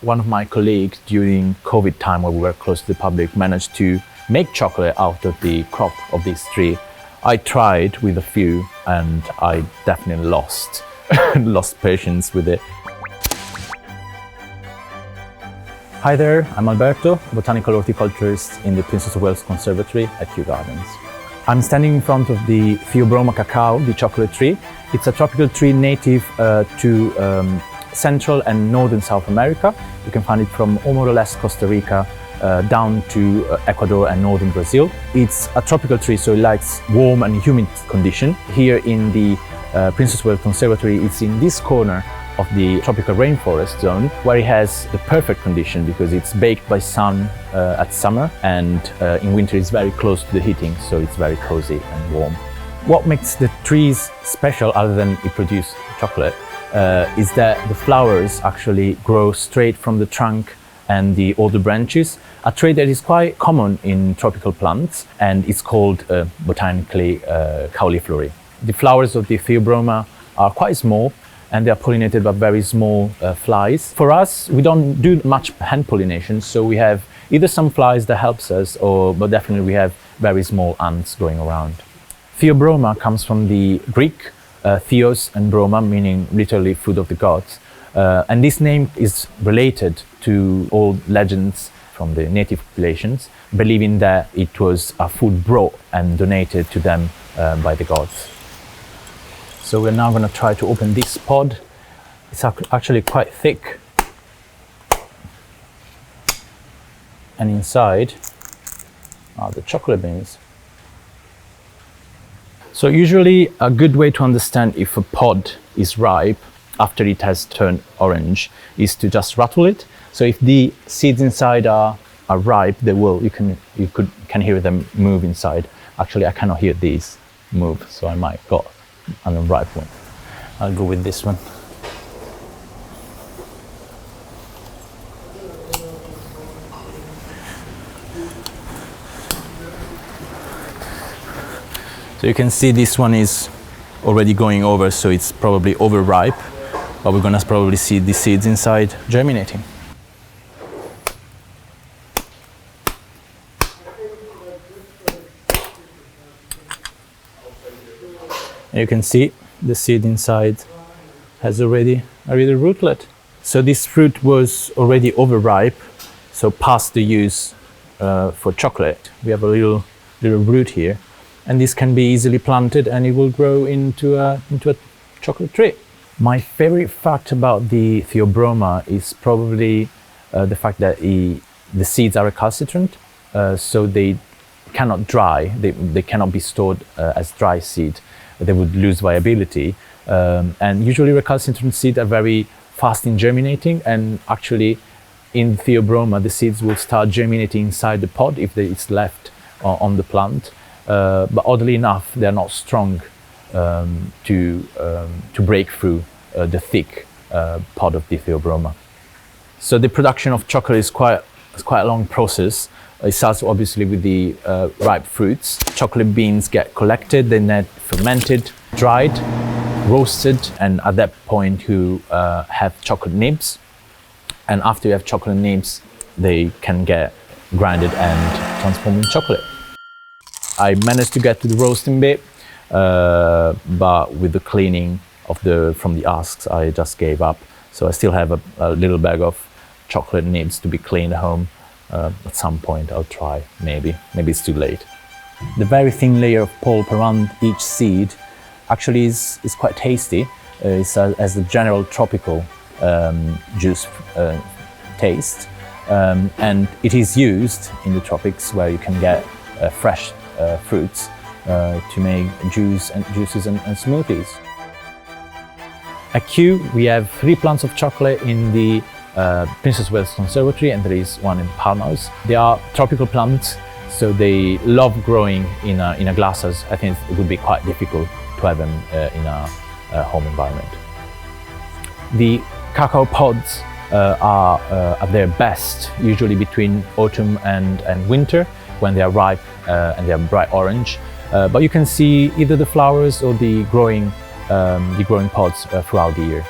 One of my colleagues during COVID time, when we were close to the public, managed to make chocolate out of the crop of this tree. I tried with a few and I definitely lost patience with it. Hi there, I'm Alberto, botanical horticulturist in the Princess of Wales Conservatory at Kew Gardens. I'm standing in front of the Theobroma cacao, the chocolate tree. It's a tropical tree native to Central and Northern South America. You can find it from more or less Costa Rica down to Ecuador and Northern Brazil. It's a tropical tree, so it likes warm and humid condition. Here in the Princess of Wales Conservatory, it's in this corner of the tropical rainforest zone, where it has the perfect condition because it's baked by sun at summer, and in winter it's very close to the heating, so it's very cozy and warm. What makes the trees special, other than it produces chocolate, is that the flowers actually grow straight from the trunk and the older branches, a trait that is quite common in tropical plants, and it's called botanically cauliflory. The flowers of the Theobroma are quite small, and they are pollinated by very small flies. For us, we don't do much hand pollination, so we have either some flies that helps us, but definitely we have very small ants going around. Theobroma comes from the Greek Theos and Broma, meaning literally food of the gods. And this name is related to old legends from the native populations, believing that it was a food brought and donated to them by the gods. So we're now going to try to open this pod. It's actually quite thick. And inside are the chocolate beans. So usually a good way to understand if a pod is ripe after it has turned orange is to just rattle it. So if the seeds inside are ripe, they will. You can hear them move inside. Actually, I cannot hear these move, so I might go an unripe one. I'll go with this one. So you can see this one is already going over, so it's probably overripe, but we're gonna probably see the seeds inside germinating. You can see the seed inside has already a little rootlet. So this fruit was already overripe, so past the use for chocolate. We have a little root here, and this can be easily planted and it will grow into a chocolate tree. My favorite fact about the Theobroma is probably the fact that the seeds are recalcitrant, so they cannot dry, they cannot be stored as dry seed. They would lose viability, and usually recalcitrant seeds are very fast in germinating, and actually in Theobroma the seeds will start germinating inside the pod if it's left on the plant, but oddly enough they are not strong to break through the thick pod of the Theobroma. So the production of chocolate is quite a long process. It starts obviously with the ripe fruits. Chocolate beans get collected, then they're fermented, dried, roasted, and at that point you have chocolate nibs. And after you have chocolate nibs, they can get grinded and transformed in chocolate. I managed to get to the roasting bit, but with the cleaning from the husks, I just gave up. So I still have a little bag of chocolate nibs to be cleaned at home. At some point I'll try, maybe it's too late. The very thin layer of pulp around each seed actually is quite tasty. It has a general tropical juice taste, and it is used in the tropics where you can get fresh fruits to make juices and smoothies. At Kew we have 3 plants of chocolate in the Princess of Wales Conservatory, and there is one in Palmhouse. They are tropical plants, so they love growing in a glasshouse. I think it would be quite difficult to have them in a home environment. The cacao pods are at their best usually between autumn and winter, when they are ripe and they are bright orange. But you can see either the flowers or the growing pods throughout the year.